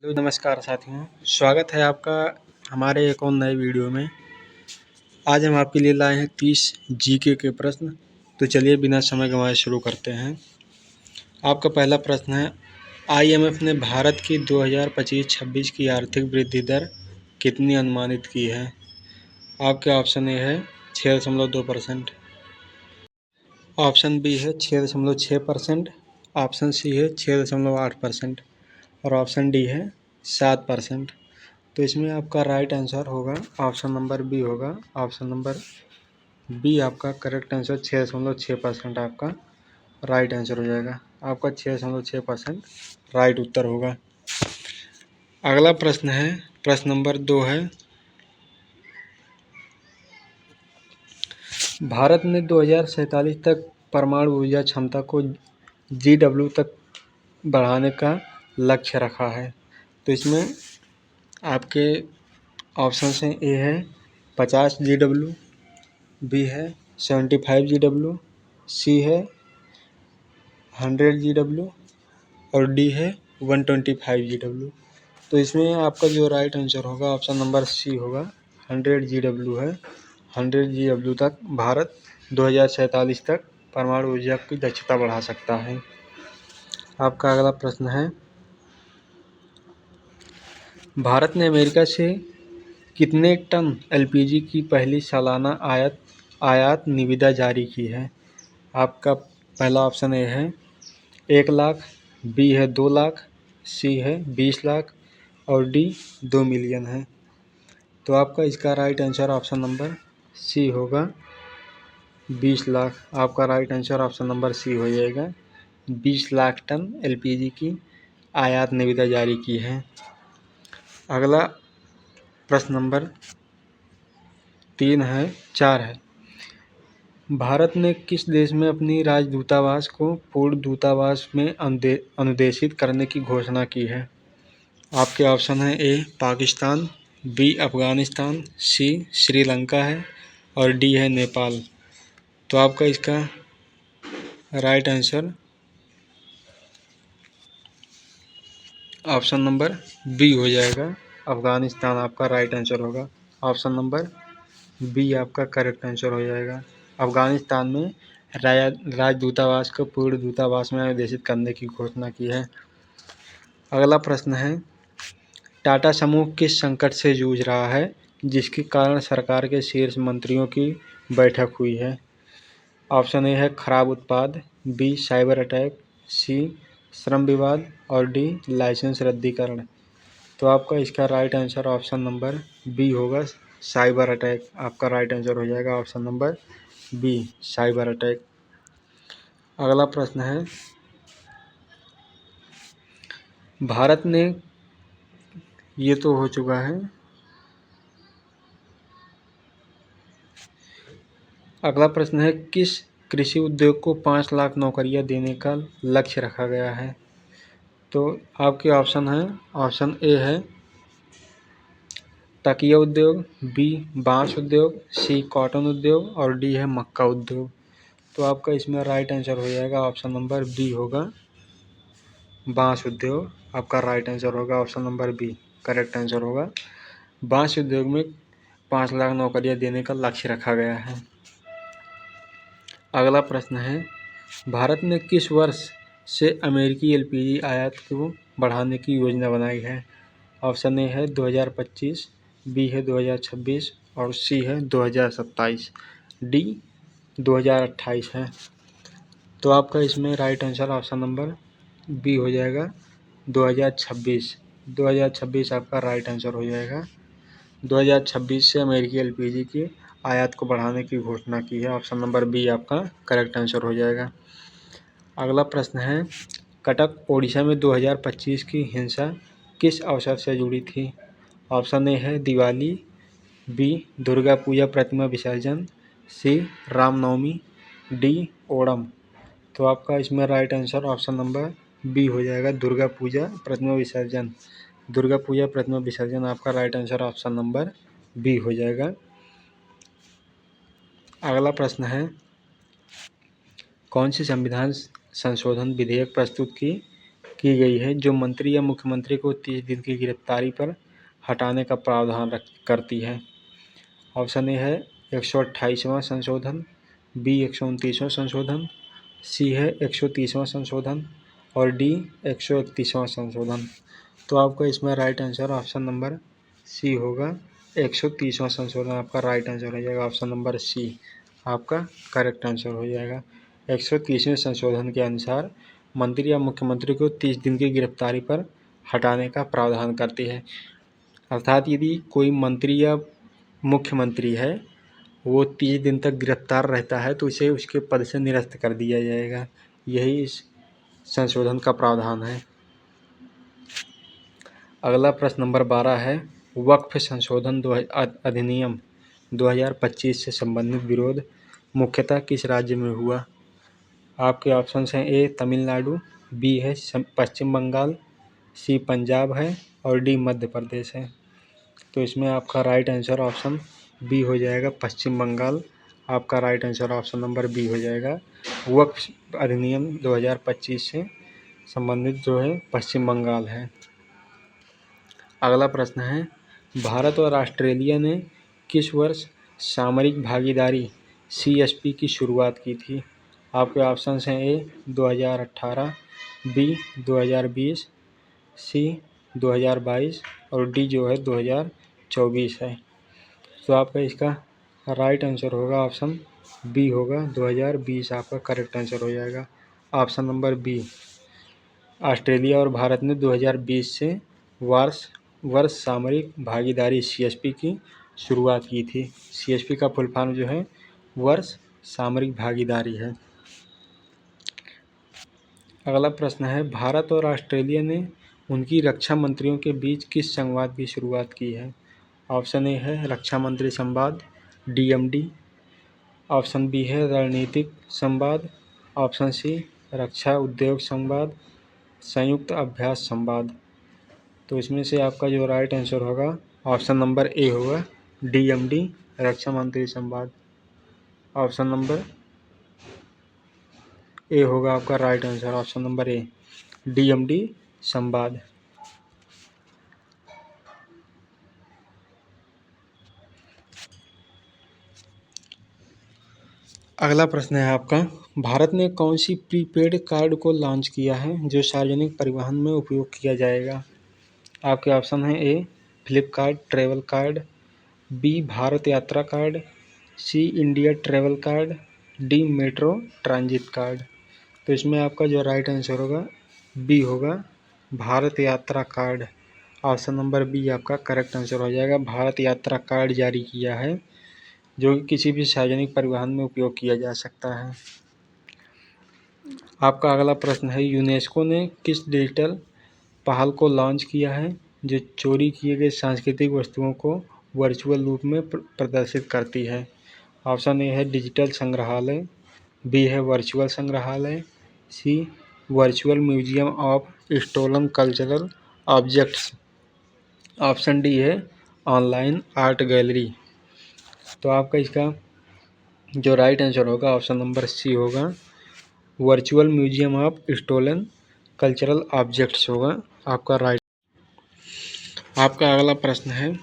Hello नमस्कार साथियों, स्वागत है आपका हमारे एक और नए वीडियो में। आज हम आपके लिए लाए हैं 30 जीके के प्रश्न। तो चलिए बिना समय गंवाए शुरू करते हैं। आपका पहला प्रश्न है, आईएमएफ ने भारत की 2025-26 की आर्थिक वृद्धि दर कितनी अनुमानित की है? आपके ऑप्शन ए है 6.2%, ऑप्शन बी है 6.6%, ऑप्शन सी है 6.8% और ऑप्शन डी है 7%। तो इसमें आपका राइट आंसर होगा ऑप्शन नंबर बी होगा। ऑप्शन नंबर बी आपका करेक्ट आंसर 6.6% आपका राइट आंसर हो जाएगा। आपका 6.6% राइट उत्तर होगा। अगला प्रश्न है, प्रश्न नंबर 2 है, भारत ने 2047 तक परमाणु ऊर्जा क्षमता को GW तक बढ़ाने का लक्ष्य रखा है। तो इसमें आपके ऑप्शन हैं, ए है 50 GW, बी है 75 GW, सी है 100 GW और डी है 125 GW। तो इसमें आपका जो राइट आंसर होगा ऑप्शन नंबर सी होगा, 100 GW है। 100 GW तक भारत 2047 तक परमाणु ऊर्जा की दक्षता बढ़ा सकता है। आपका अगला प्रश्न है, भारत ने अमेरिका से कितने टन LPG की पहली सालाना आयात निविदा जारी की है? आपका पहला ऑप्शन ए है 1 लाख, बी है 2 लाख, सी है 20 लाख और डी 2 मिलियन है। तो आपका इसका right answer option number C होगा, 20 लाख। आपका right answer option number C हो जाएगा। 20 लाख टन LPG की आयात निविदा जारी की है। अगला प्रश्न नंबर 4 है, भारत ने किस देश में अपनी राजदूतावास को पूर्ण दूतावास में अनुदेशित करने की घोषणा की है? आपके ऑप्शन हैं, A Pakistan, B Afghanistan, C Sri Lanka है और डी है नेपाल। तो आपका इसका right answer option number B हो जाएगा, अफ़गानिस्तान आपका राइट आंसर होगा। ऑप्शन नंबर बी आपका करेक्ट आंसर हो जाएगा। अफ़गानिस्तान में राजदूतावास को पूर्ण दूतावास में निर्देशित करने की घोषणा की है। अगला प्रश्न है, टाटा समूह किस संकट से जूझ रहा है जिसके कारण सरकार के शीर्ष मंत्रियों की बैठक हुई है? ऑप्शन ए है खराब उत्पाद, बी साइबर अटैक, सी श्रम विवाद और डी लाइसेंस रद्दीकरण। तो आपका इसका right answer option number B होगा, साइबर अटैक। आपका राइट आंसर हो जाएगा option number B, cyber attack. अगला प्रश्न है, भारत ने, ये तो हो चुका है। अगला प्रश्न है, किस कृषि उद्योग को 5 लाख नौकरियां देने का लक्ष्य रखा गया है? तो आपके ऑप्शन हैं, ऑप्शन ए है तकिया उद्योग, बी बांस उद्योग, सी कॉटन उद्योग और डी है मक्का उद्योग। तो आपका इसमें राइट आंसर हो जाएगा ऑप्शन नंबर बी होगा, बांस उद्योग। आपका राइट आंसर होगा option number B, correct answer होगा। बांस उद्योग में 5 लाख नौकरियां देने का लक्ष्य रखा गया है। अगला प्रश्न है, भारत ने किस वर्ष से अमेरिकी LPG आयात को बढ़ाने की योजना बनाई है? ऑप्शन ए है 2025, बी है 2026 और सी है 2027, डी 2028 है। तो आपका इसमें right answer option number B हो जाएगा, 2026। 2026 आपका राइट आंसर हो जाएगा। 2026 से अमेरिकी LPG की आयात को बढ़ाने की घोषणा की है। ऑप्शन नंबर बी आपका करेक्ट आंसर हो जाएगा। अगला प्रश्न है, कटक ओडिशा में 2025 की हिंसा किस अवसर से जुड़ी थी? ऑप्शन ए है दिवाली, बी दुर्गा पूजा प्रतिमा विसर्जन, सी रामनवमी, डी ओणम। तो आपका इसमें right answer option number B हो जाएगा, दुर्गा पूजा प्रतिमा विसर्जन। दुर्गा पूजा प्रतिमा विसर्जन आपका right answer option number B हो जाएगा। अगला प्रश्न है, कौन सी संविधान संशोधन विधेयक प्रस्तुत की की गई है जो मंत्री या मुख्यमंत्री को 30 दिन की गिरफ्तारी पर हटाने का प्रावधान करती है। ऑप्शन ए है 128वां संशोधन, बी 129वां संशोधन, सी है 130वां संशोधन और डी 131वां संशोधन। तो आपका इसमें right answer option number C होगा, 130वां संशोधन आपका राइट आंसर हो जाएगा। ऑप्शन नंबर सी आपका करेक्ट आंसर हो जाएगा। 130वें संशोधन के अनुसार मंत्री या मुख्यमंत्री को 30 दिन की गिरफ्तारी पर हटाने का प्रावधान करती है। अर्थात यदि कोई मंत्री या मुख्यमंत्री है वो 30 दिन तक गिरफ्तार रहता है तो उसे उसके पद से निरस्त कर दिया जाएगा। यही इस संशोधन का प्रावधान है। अगला प्रश्न नंबर 12 है, वक्फ संशोधन अधिनियम 2025 से संबंधित विरोध मुख्यतः किस राज्य में हुआ? आपके ऑप्शन हैं ए तमिलनाडु, बी है पश्चिम बंगाल, सी पंजाब है और डी मध्य प्रदेश है। तो इसमें आपका राइट आंसर ऑप्शन बी हो जाएगा, पश्चिम बंगाल। आपका right answer option number B हो जाएगा। वक्फ अधिनियम 2025 से संबंधित जो है पश्चिम बंगाल है। अगला प्रश्न है, भारत और ऑस्ट्रेलिया ने किस वर्ष सामरिक भागीदारी CSP की शुरुआत की थी? आपके ऑप्शन हैं ए 2018, बी 2020, सी 2022 और डी जो है 2024 है। तो आपका इसका राइट आंसर होगा ऑप्शन बी होगा, 2020 आपका करेक्ट आंसर हो जाएगा। ऑप्शन नंबर बी, ऑस्ट्रेलिया और भारत ने 2020 से वर्ष सामरिक भागीदारी CSP की शुरुआत की थी। CSP का फुल फॉर्म जो है वर्ष सामरिक भागीदारी है। अगला प्रश्न है, भारत और ऑस्ट्रेलिया ने उनकी रक्षा मंत्रियों के बीच किस संवाद की शुरुआत की है? ऑप्शन ए है रक्षा मंत्री संवाद DMD, ऑप्शन बी है रणनीतिक संवाद, ऑप्शन सी रक्षा उद्योग संवाद, संयुक्त अभ्यास संवाद। तो इसमें से आपका जो राइट आंसर होगा ऑप्शन नंबर ए होगा, DMD रक्षा मंत्री संवाद। ऑप्शन नंबर ए होगा आपका right answer, option number A DMD संवाद। अगला प्रश्न है आपका, भारत ने कौन सी प्रीपेड कार्ड को लॉन्च किया है जो सार्वजनिक परिवहन में उपयोग किया जाएगा? आपके ऑप्शन हैं A Flipkart travel card, B Bharat Yatra card, C India travel card, D metro transit card. तो इसमें आपका जो राइट आंसर होगा बी होगा, Bharat Yatra card. Option number B आपका करेक्ट आंसर हो जाएगा। भारत यात्रा कार्ड जारी किया है जो कि किसी भी सार्वजनिक परिवहन में उपयोग किया जा सकता है। आपका अगला प्रश्न है, यूनेस्को ने किस डिजिटल पहल को लॉन्च किया है जो चोरी किए गए सांस्कृतिक वस्तुओं को वर्चुअल रूप में प्रदर्शित करती है? ऑप्शन ए है डिजिटल संग्रहालय, बी है वर्चुअल संग्रहालय, C virtual museum of stolen cultural objects, option D है ऑनलाइन आर्ट गैलरी। तो आपका इसका जो राइट आंसर होगा ऑप्शन नंबर सी होगा, virtual museum of stolen cultural objects होगा आपका राइट। आपका अगला प्रश्न है,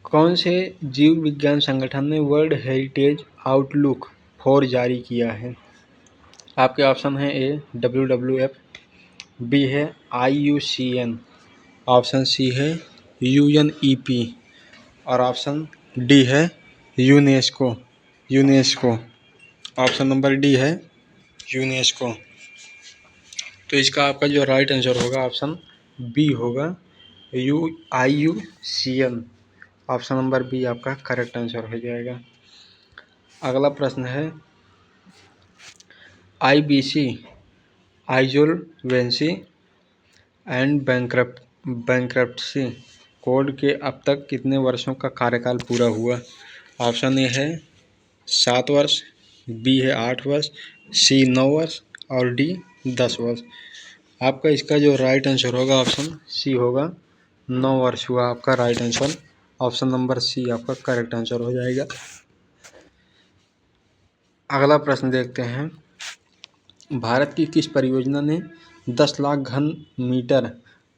कौन से जीव विज्ञान संगठन ने वर्ल्ड हेरिटेज आउटलुक 4 जारी किया है? आपके ऑप्शन हैं ए WWF, बी है IUCN, ऑप्शन सी है UNEP और ऑप्शन डी है यूनेस्को। ऑप्शन नंबर डी है यूनेस्को। तो इसका आपका जो राइट आंसर होगा ऑप्शन बी होगा, IUCN। ऑप्शन नंबर बी आपका करेक्ट आंसर हो जाएगा। अगला प्रश्न है, IBC insolvency and bankruptcy code के अब तक कितने वर्षों का कार्यकाल पूरा हुआ? ऑप्शन ए है 7 वर्ष, बी है 8 वर्ष, सी 9 वर्ष और डी 10 वर्ष। आपका इसका जो राइट आंसर होगा ऑप्शन सी होगा, 9 वर्ष हुआ आपका right answer. Option number C आपका करेक्ट आंसर हो जाएगा। अगला प्रश्न देखते हैं, भारत की किस परियोजना ने 10 लाख घन मीटर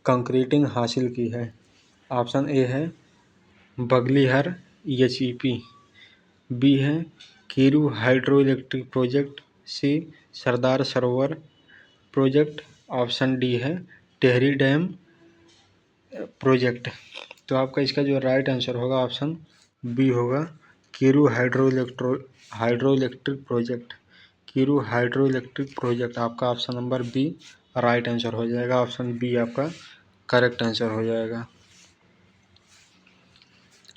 कंक्रीटिंग हासिल की है? ऑप्शन ए है बगलीहर EHEP, बी है कीरू हाइड्रो इलेक्ट्रिक प्रोजेक्ट, सी Sardar Sarovar project, option D है टिहरी डैम प्रोजेक्ट। तो आपका इसका जो राइट आंसर होगा ऑप्शन बी होगा Kiru hydro electric project. Kiru hydro electric project आपका option number B right answer हो जाएगा। ऑप्शन बी आपका करेक्ट आंसर हो जाएगा।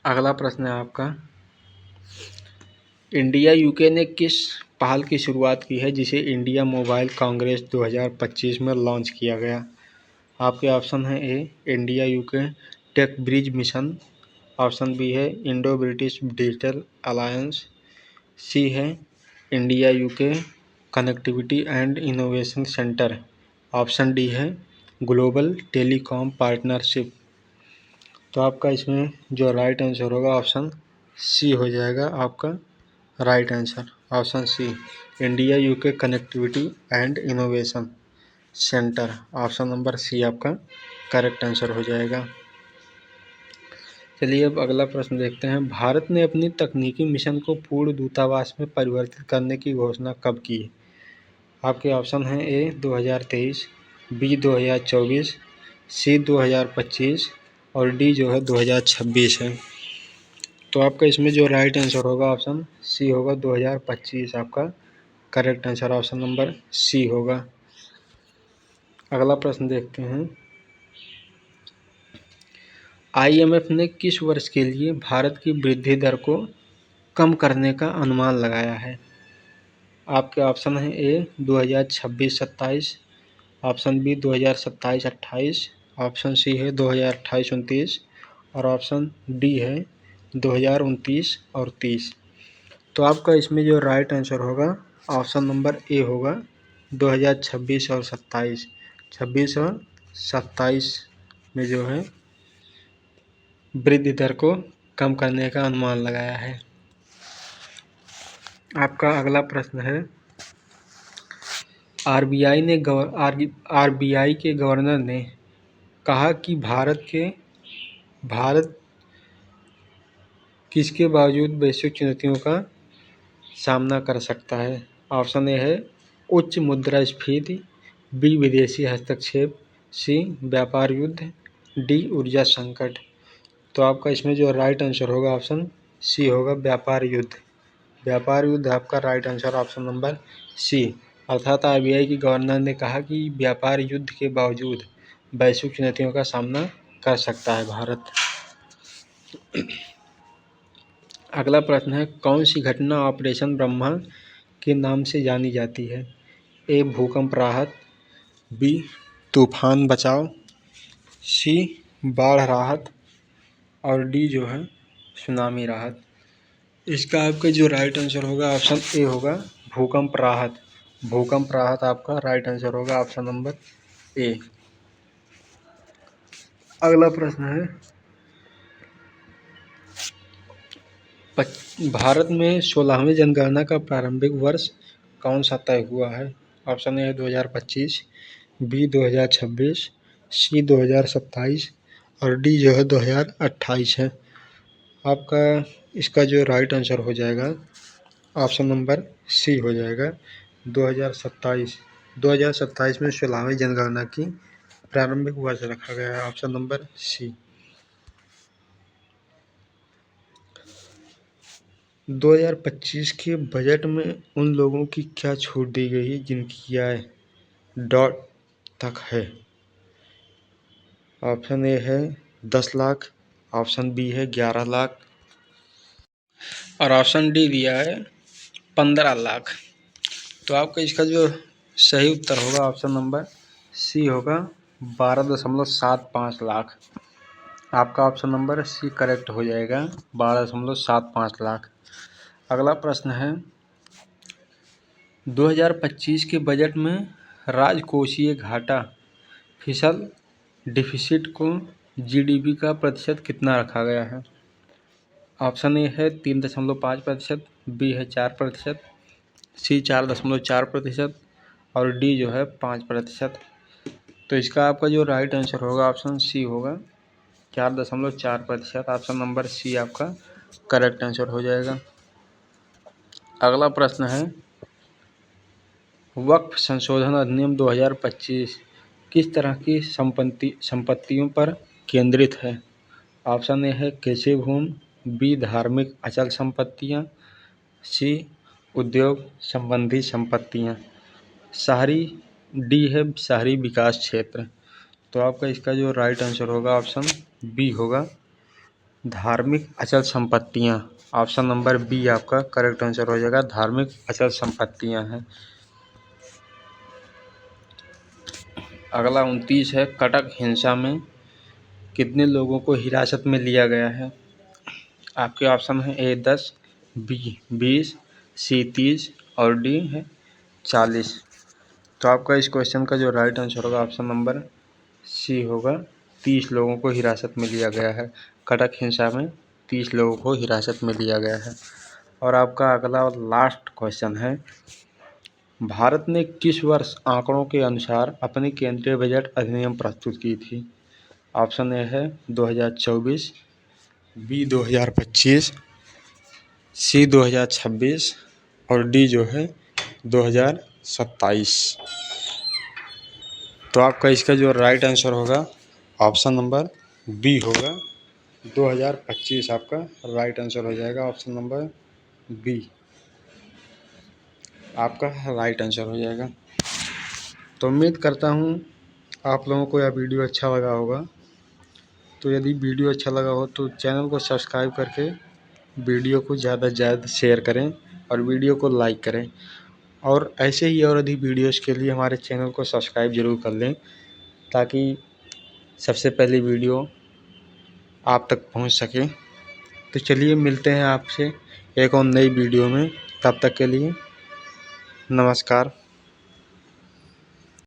अगला प्रश्न है आपका, इंडिया यूके ने किस पहल की शुरुआत की है जिसे इंडिया मोबाइल कांग्रेस 2025 में लॉन्च किया गया? आपके ऑप्शन है A India UK tech bridge mission, option B है Indo British digital alliance, C है India UK connectivity and innovation centre, option D है ग्लोबल टेलीकॉम पार्टनरशिप। तो आपका इसमें जो राइट आंसर होगा ऑप्शन सी हो जाएगा आपका right answer. Option C India UK connectivity and innovation centre, option number C आपका करेक्ट आंसर हो जाएगा। चलिए अब अगला प्रश्न देखते हैं, भारत ने अपनी तकनीकी मिशन को पूर्ण दूतावास में परिवर्तित करने की घोषणा कब की? आपके ऑप्शन हैं ए 2023, बी 2024, सी 2025 और डी जो है 2026 है। तो आपका इसमें जो राइट आंसर होगा ऑप्शन सी होगा 2025 आपका correct answer, option number C होगा। अगला प्रश्न देखते हैं, IMF ने किस वर्ष के लिए भारत की वृद्धि दर को कम करने का अनुमान लगाया है? आपके ऑप्शन हैं ए 2026-27, ऑप्शन बी 2027-28, ऑप्शन सी है 2028-29 और ऑप्शन डी है 2029 और 30। तो आपका इसमें जो राइट आंसर होगा ऑप्शन नंबर ए होगा 2026 और 27। 26 और 27 में जो है वृद्धि दर को कम करने का अनुमान लगाया है। आपका अगला प्रश्न है, RBI के गवर्नर ने कहा कि भारत किसके बावजूद वैश्विक चुनौतियों का सामना कर सकता है? ऑप्शन ए है उच्च मुद्रास्फीति, बी विदेशी हस्तक्षेप, सी व्यापार युद्ध, डी ऊर्जा संकट। तो आपका इसमें जो राइट आंसर होगा ऑप्शन सी होगा व्यापार युद्ध। व्यापार युद्ध आपका right answer, option number C. अर्थात RBI के गवर्नर ने कहा कि व्यापार युद्ध के बावजूद वैश्विक चुनौतियों का सामना कर सकता है भारत। अगला प्रश्न है, कौन सी घटना ऑपरेशन ब्रह्मा के नाम से जानी जाती है? ए भूकंप राहत, बी तूफान बचाव, सी बाढ़ राहत और डी जो है सुनामी राहत। इसका आपका जो राइट आंसर होगा ऑप्शन ए होगा भूकंप राहत। भूकंप राहत आपका राइट आंसर होगा, ऑप्शन नंबर ए। अगला प्रश्न है, भारत में 16वीं जनगणना का प्रारंभिक वर्ष कौन सा तय हुआ है? ऑप्शन ए 2025, बी 2026, सी 2027 और डी जो है 2028 है। आपका इसका जो राइट आंसर हो जाएगा ऑप्शन नंबर सी हो जाएगा 2027। 2027 में 16वीं जनगणना की प्रारंभिक वर्ष रखा गया है, ऑप्शन नंबर सी। 2025 के बजट में उन लोगों की क्या छूट दी गई है जिनकी आय डॉट तक है? ऑप्शन ए है 10 लाख, ऑप्शन बी है 11 लाख और ऑप्शन डी दिया है 15 लाख। तो आपका इसका जो सही उत्तर होगा ऑप्शन नंबर सी होगा 12.75 लाख। आपका ऑप्शन नंबर सी करेक्ट हो जाएगा 12.75 लाख। अगला प्रश्न है, 2025 के बजट में राजकोषीय घाटा फिशल डिफिसिट को GDP का प्रतिशत कितना रखा गया है? ऑप्शन ए है 3.5%, बी है 4%, सी 4.4%, और डी जो है 5%। तो इसका आपका जो राइट आंसर होगा ऑप्शन सी होगा, 4.4%। ऑप्शन नंबर सी आपका करेक्ट आंसर हो जाएगा। अगला प्रश्न है, वक्फ संशोधन अधिनियम 2025 किस तरह की संपत्तियों पर केंद्रित है? ऑप्शन ए है कृषि भूमि, बी धार्मिक अचल संपत्तियां, सी उद्योग संबंधी संपत्तियां, डी है शहरी विकास क्षेत्र। तो आपका इसका जो राइट आंसर होगा ऑप्शन बी होगा, धार्मिक अचल संपत्तियां। ऑप्शन नंबर बी आपका करेक्ट आंसर हो जाएगा, धार्मिक अचल संपत्तियां हैं। अगला 29 है, कटक हिंसा में कितने लोगों को हिरासत में लिया गया है? आपके ऑप्शन है ए 10, बी 20, सी 30 और डी है 40। तो आपका इस क्वेश्चन का जो राइट आंसर होगा ऑप्शन नंबर सी होगा, 30 लोगों को हिरासत में लिया गया है। कटक हिंसा में 30 लोगों को हिरासत में लिया गया है। और आपका अगला और लास्ट क्वेश्चन है, भारत ने किस वर्ष आंकड़ों के अनुसार अपनी केंद्रीय बजट अधिनियम प्रस्तुत की थी? ऑप्शन ए है 2024, बी 2025, सी 2026 और डी जो है 2027। तो आपका इसका जो राइट आंसर होगा ऑप्शन नंबर बी होगा, 2025 आपका राइट आंसर हो जाएगा। ऑप्शन नंबर बी आपका राइट आंसर हो जाएगा। तो उम्मीद करता हूँ आप लोगों को यह वीडियो अच्छा लगा होगा। तो यदि वीडियो अच्छा लगा हो तो चैनल को सब्सक्राइब करके वीडियो को ज़्यादा से ज़्यादा शेयर करें और वीडियो को लाइक करें। और ऐसे ही और अधिक वीडियोज़ के लिए हमारे चैनल को सब्सक्राइब ज़रूर कर लें, ताकि सबसे पहले वीडियो आप तक पहुंच सके। तो चलिए मिलते हैं आपसे एक और नई वीडियो में। तब तक के लिए नमस्कार।